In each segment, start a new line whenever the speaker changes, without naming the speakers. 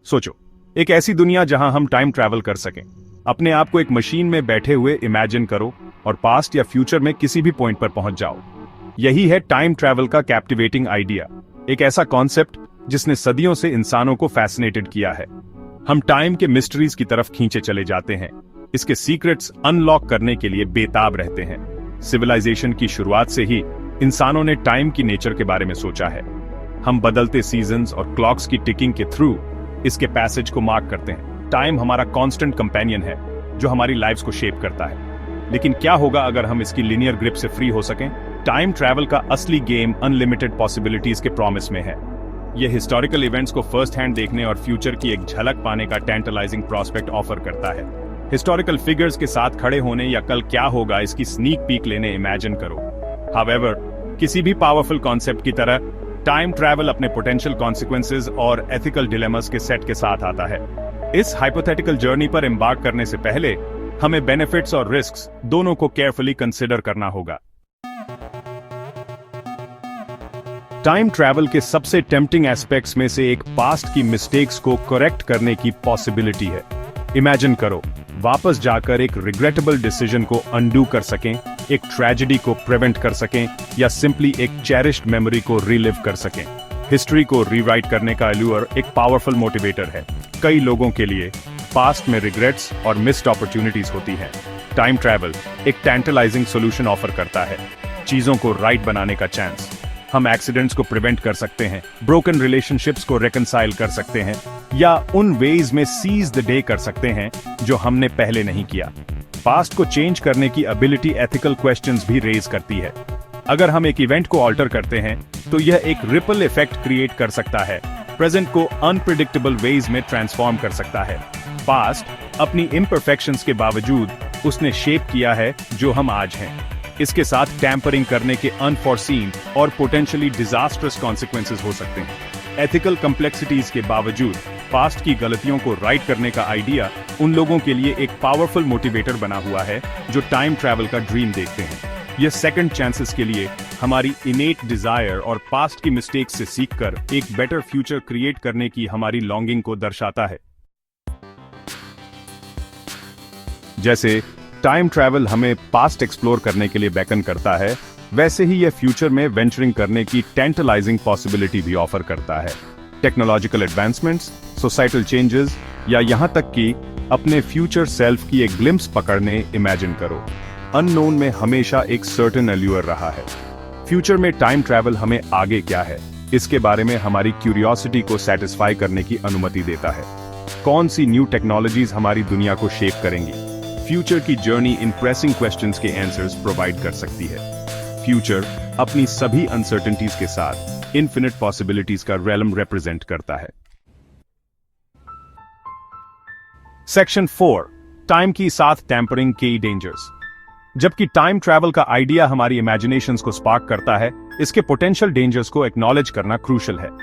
सोचो, एक ऐसी दुनिया जहां हम टाइम ट्रैवल कर सकें। अपने आप को एक मशीन में बैठे हुए इमेजिन करो और पास्ट या फ्यूचर में किसी भी पॉइंट पर पहुंच जाओ। यही है टाइम ट्रैवल का कैप्टिवेटिंग आइडिया, एक ऐसा कॉन्सेप्ट जिसने सदियों से इंसानों को फैसिनेटेड किया है। हम टाइम के मिस्ट्रीज की तरफ खींचे चले जाते हैं, इसके सीक्रेट्स अनलॉक करने के लिए बेताब रहते हैं। सिविलाइजेशन की शुरुआत से ही इंसानों ने टाइम की नेचर के बारे में सोचा है। हम बदलते सीजन्स और क्लॉक्स की टिकिंग के थ्रू इसके पैसेज को मार्क करते हैं। टाइम हमारा कांस्टेंट कंपेनियन है जो हमारी लाइफ्स को शेप करता है। लेकिन क्या होगा अगर हम इसकी लीनियर ग्रिप से फ्री हो सकें? टाइम ट्रैवल का असली गेम अनलिमिटेड पॉसिबिलिटीज के प्रॉमिस में है। यह हिस्टोरिकल इवेंट्स को फर्स्ट हैंड देखने और फ्यूचर की एक झलक पाने का टेंटलाइजिंग प्रोस्पेक्ट ऑफर करता है। हिस्टोरिकल फिगर्स के साथ खड़े होने या कल क्या होगा इसकी स्नीक पीक लेने इमेजिन करो। हाउएवर, किसी भी पावरफुल कॉन्सेप्ट की तरह टाइम ट्रैवल अपने पोटेंशियल कॉन्सिक्वेंसेज और एथिकल डिलेमास के सेट के साथ आता है। इस हाइपोथेटिकल जर्नी पर एम्बार्क करने से पहले हमें बेनिफिट्स और रिस्क्स दोनों को केयरफुली कंसिडर करना होगा। टाइम ट्रैवल के सबसे टेम्पटिंग एस्पेक्ट्स में से एक पास्ट की मिस्टेक्स को करेक्ट करने की पॉसिबिलिटी है। इमेजिन करो, वापस जाकर एक रिग्रेटेबल डिसीजन को अनडू कर सकें, एक ट्रेजेडी को प्रिवेंट कर सकें या सिंपली एक चेरिश्ड मेमोरी को रिलिव कर सकें। हिस्ट्री को रीराइट करने का अल्यूर एक पावरफुल मोटिवेटर है। कई लोगों के लिए पास्ट में रिग्रेट्स और मिस्ड अपॉर्चुनिटीज होती हैं। टाइम ट्रैवल एक टेंटलाइजिंग सॉल्यूशन ऑफर करता है, चीजों को राइट बनाने का चांस। हम एक्सीडेंट्स को प्रिवेंट कर सकते हैं, ब्रोकन रिलेशनशिप्स को रिकंसाइल कर सकते हैं या उन वेज में सीज द डे कर सकते हैं जो हमने पहले नहीं किया। पास्ट को चेंज करने की एबिलिटी एथिकल क्वेश्चंस भी रेज करती है। अगर हम एक इवेंट को ऑल्टर करते हैं तो यह एक रिपल इफेक्ट क्रिएट कर सकता है, प्रेजेंट को अनप्रिडिक्टेबल वेज में ट्रांसफॉर्म कर सकता है। पास्ट अपनी इम्परफेक्शंस के बावजूद उसने शेप किया है जो हम आज हैं। इसके साथ टैंपरिंग करने के अनफॉरसीन और पोटेंशियली डिजास्ट्रस कॉन्सिक्वेंसेस हो सकते हैं। एथिकल कॉम्प्लेक्सिटीज के बावजूद पास्ट की गलतियों को राइट करने का आइडिया उन लोगों के लिए एक पावरफुल मोटिवेटर बना हुआ है जो टाइम ट्रैवल का ड्रीम देखते हैं। यह सेकंड चांसेस के लिए हमारी इनेट डिजायर और पास्ट की मिस्टेक्स से सीखकर एक बेटर फ्यूचर क्रिएट करने की हमारी लॉन्गिंग को दर्शाता है। जैसे टाइम ट्रैवल हमें पास्ट एक्सप्लोर करने के लिए बेकन करता है, वैसे ही यह फ्यूचर में वेंचरिंग करने की टेंटलाइजिंग पॉसिबिलिटी भी ऑफर करता है। टेक्नोलॉजिकल एडवांसमेंट्स, सोसाइटल चेंजेस या यहां तक कि अपने फ्यूचर सेल्फ की एक ग्लिम्स पकड़ने इमेजिन करो। अननोन में हमेशा एक सर्टेन अल्यूर रहा है। फ्यूचर में टाइम ट्रैवल हमें आगे क्या है इसके बारे में हमारी क्यूरियोसिटी को सेटिस्फाई करने की अनुमति देता है। कौन सी न्यू टेक्नोलॉजीज हमारी दुनिया को शेप करेंगी? फ्यूचर की जर्नी इन प्रेसिंग क्वेश्चंस के आंसर्स प्रोवाइड कर सकती है। फ्यूचर अपनी सभी अनसर्टेनिटीज के साथ इन्फिनिट पॉसिबिलिटीज का रेलम रिप्रेजेंट करता है। सेक्शन 4, टाइम की साथ टैंपरिंग के डेंजर्स। जबकि टाइम ट्रैवल का आइडिया हमारी इमेजिनेशंस को स्पार्क करता है, इसके पोटेंशियल डेंजर्स को एक्नॉलेज करना क्रूशियल है।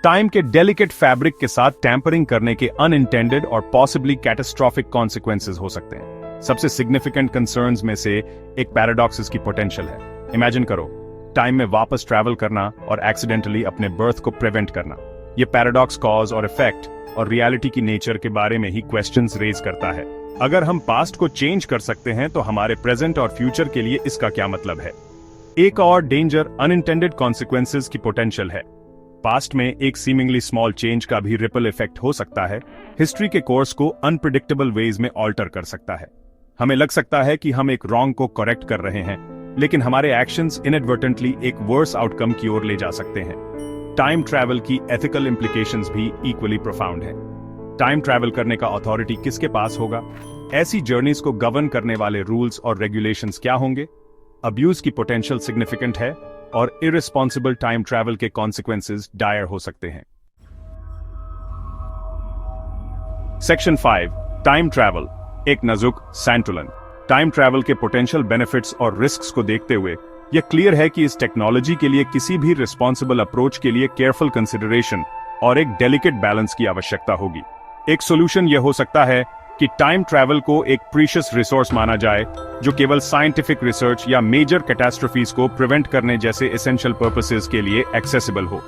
टाइम के डेलिकेट फैब्रिक के साथ टैंपरिंग करने के अनइंटेंडेड और पॉसिबली कैटास्ट्रोफिक कॉन्सिक्वेंसेस हो सकते हैं। सबसे सिग्निफिकेंट कंसर्न्स में से एक पैराडॉक्स की पोटेंशियल है। इमेजिन करो, टाइम में वापस ट्रैवल करना और एक्सीडेंटली अपने बर्थ को प्रिवेंट करना। यह पैराडॉक्स कॉज और इफेक्ट और रियलिटी की नेचर के बारे में ही क्वेश्चंस रेज करता है। अगर हम पास्ट को चेंज कर सकते हैं तो हमारे प्रेजेंट और फ्यूचर के लिए इसका क्या मतलब है? एक और डेंजर अनइंटेंडेड कॉन्सिक्वेंसेस की पोटेंशियल है। पास्ट में एक सीमिंगली स्मॉल चेंज का भी रिपल इफेक्ट हो सकता है, हिस्ट्री के कोर्स को अनप्रिडिक्टेबल वेज में ऑल्टर कर सकता है। हमें लग सकता है कि हम एक रॉन्ग को करेक्ट कर रहे हैं, लेकिन हमारे एक्शंस इनएडवर्टेंटली एक वर्स आउटकम की ओर ले जा सकते हैं। टाइम ट्रैवल की एथिकल इंप्लीकेशंस भी इक्वली प्रोफाउंड है। टाइम ट्रैवल करने का अथॉरिटी किसके पास होगा? ऐसी जर्नीज को गवर्न करने वाले रूल्स और रेगुलेशंस क्या होंगे? अब्यूज की पोटेंशियल सिग्निफिकेंट है और इररिस्पॉन्सिबल टाइम ट्रैवल के कॉन्सिक्वेंसेस डायर हो सकते हैं। सेक्शन 5, टाइम ट्रैवल एक नाजुक सैंटुलन। टाइम ट्रैवल के पोटेंशियल बेनिफिट्स और रिस्क्स को देखते हुए यह क्लियर है कि इस टेक्नोलॉजी के लिए किसी भी रिस्पॉन्सिबल अप्रोच के लिए केयरफुल कंसिडरेशन और एक डेलिकेट बैलेंस की आवश्यकता होगी। एक सोल्यूशन यह हो सकता है कि टाइम ट्रैवल को एक प्रीशियस रिसोर्स माना जाए जो केवल साइंटिफिक रिसर्च या मेजर कैटास्ट्रोफीज को प्रिवेंट करने जैसे एसेंशियल पर्पसेस के लिए एक्सेसिबल हो।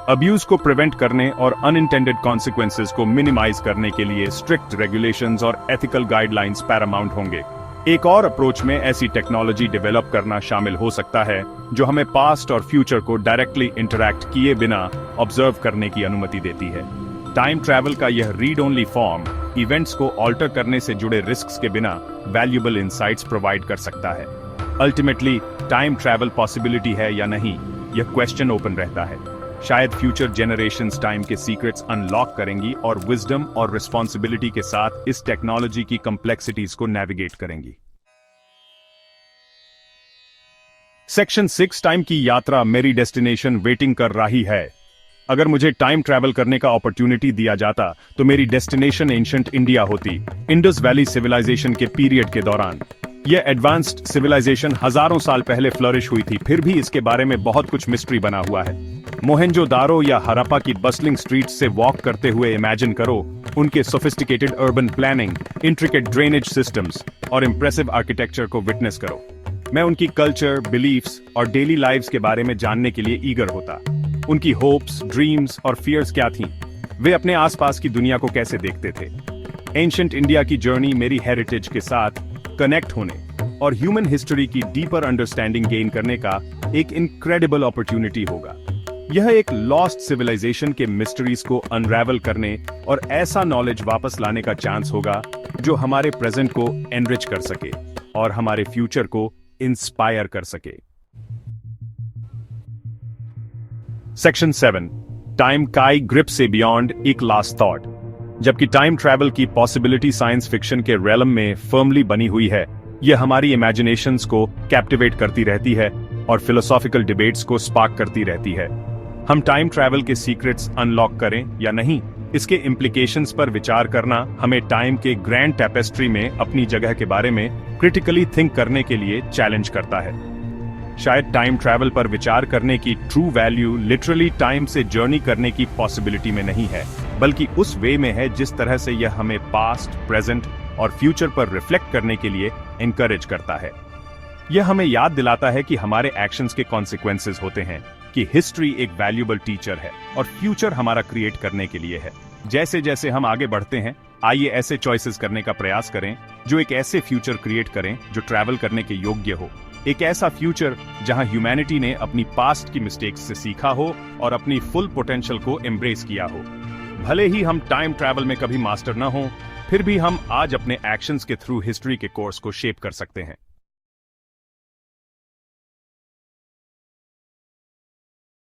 अब्यूज को प्रिवेंट करने और अनइंटेंडेड कॉन्सिक्वेंसेस को मिनिमाइज करने के लिए स्ट्रिक्ट रेगुलेशंस और एथिकल गाइडलाइंस पैरामाउंट होंगे। एक और अप्रोच में ऐसी टेक्नोलॉजी डेवलप करना शामिल हो सकता है जो हमें पास्ट और फ्यूचर को डायरेक्टली इंटरैक्ट किए बिना ऑब्जर्व करने की अनुमति देती है। टाइम ट्रैवल का यह रीड ओनली फॉर्म इवेंट्स को ऑल्टर करने से जुड़े रिस्क्स के बिना वैल्यूएबल इनसाइट्स प्रोवाइड कर सकता है। अल्टीमेटली टाइम ट्रैवल पॉसिबिलिटी है या नहीं, यह क्वेश्चन ओपन रहता है। शायद फ्यूचर जनरेशंस टाइम के सीक्रेट्स अनलॉक करेंगी और विजडम और रिस्पॉन्सिबिलिटी के साथ इस टेक्नोलॉजी की कॉम्प्लेक्सिटीज को नेविगेट करेंगी। सेक्शन 6 टाइम की यात्रा मेरी डेस्टिनेशन वेटिंग कर रही है। अगर मुझे टाइम ट्रैवल करने का अपॉर्चुनिटी दिया जाता तो मेरी डेस्टिनेशन एंशिएंट इंडिया होती, इंडस वैली सिविलाइजेशन के पीरियड के दौरान। यह एडवांस्ड सिविलाइजेशन हजारों साल पहले फ्लरिश हुई थी, फिर भी इसके बारे में बहुत कुछ मिस्ट्री बना हुआ है। मोहेंजोदारो या हरप्पा की बस्लिंग स्ट्रीट्स से वॉक करते हुए इमेजिन करो उनके sophisticated urban planning, intricate drainage systems और इंप्रेसिव आर्किटेक्चर को विटनेस करो। मैं उनकी कल्चर, बिलीफ्स और डेली लाइव्स के बारे में जानने के लिए ईगर होता। उनकी होप्स, ड्रीम्स और फियर्स क्या थीं? वे अपने आसपास की दुनिया को कैसे देखते थे? एंशिएंट इंडिया की जर्नी मेरी हेरिटेज के साथ कनेक्ट होने और ह्यूमन हिस्ट्री की डीपर अंडरस्टैंडिंग गेन करने का एक इनक्रेडिबल अपॉर्चुनिटी होगा। यह एक लॉस्ट सिविलाइजेशन के मिस्ट्रीज को अनरेवल करने और ऐसा नॉलेज वापस लाने का चांस होगा जो हमारे प्रेजेंट को एनरिच कर सके और हमारे फ्यूचर को इंस्पायर कर सके। सेक्शन 7 टाइम काई ग्रिप से बियॉन्ड एक लास्ट थॉट। जबकि टाइम ट्रैवल की पॉसिबिलिटी साइंस फिक्शन के रेलम में फर्मली बनी हुई है, यह हमारी इमेजिनेशंस को कैप्टिवेट करती रहती है और फिलोसॉफिकल डिबेट्स को स्पार्क करती रहती है। हम टाइम ट्रैवल के सीक्रेट्स अनलॉक करें या नहीं, इसके इम्प्लीकेशंस पर विचार करना हमें टाइम के ग्रैंड टेपेस्ट्री में अपनी जगह के बारे में क्रिटिकली थिंक करने के लिए चैलेंज करता है। शायद टाइम ट्रैवल पर विचार करने की ट्रू वैल्यू लिटरली टाइम से जर्नी करने की पॉसिबिलिटी में नहीं है, बल्कि उस वे में है जिस तरह से यह हमें पास्ट, प्रेजेंट और फ्यूचर पर रिफ्लेक्ट करने के लिए एनकरेज करता है। यह हमें याद दिलाता है कि हमारे एक्शंस के कॉन्सिक्वेंसेस होते हैं, कि हिस्ट्री एक वैल्यूएबल टीचर है और फ्यूचर हमारा क्रिएट करने के लिए है। जैसे जैसे हम आगे बढ़ते हैं, आइए ऐसे चॉइसेस करने का प्रयास करें जो एक ऐसे फ्यूचर क्रिएट करें जो ट्रैवल करने के योग्य हो। एक ऐसा फ्यूचर जहां ह्यूमैनिटी ने अपनी पास्ट की मिस्टेक्स से सीखा हो और अपनी फुल पोटेंशियल को एम्ब्रेस किया हो। भले ही हम टाइम ट्रैवल में कभी मास्टर न हो, फिर भी हम आज अपने एक्शंस के थ्रू हिस्ट्री के कोर्स को शेप कर सकते हैं।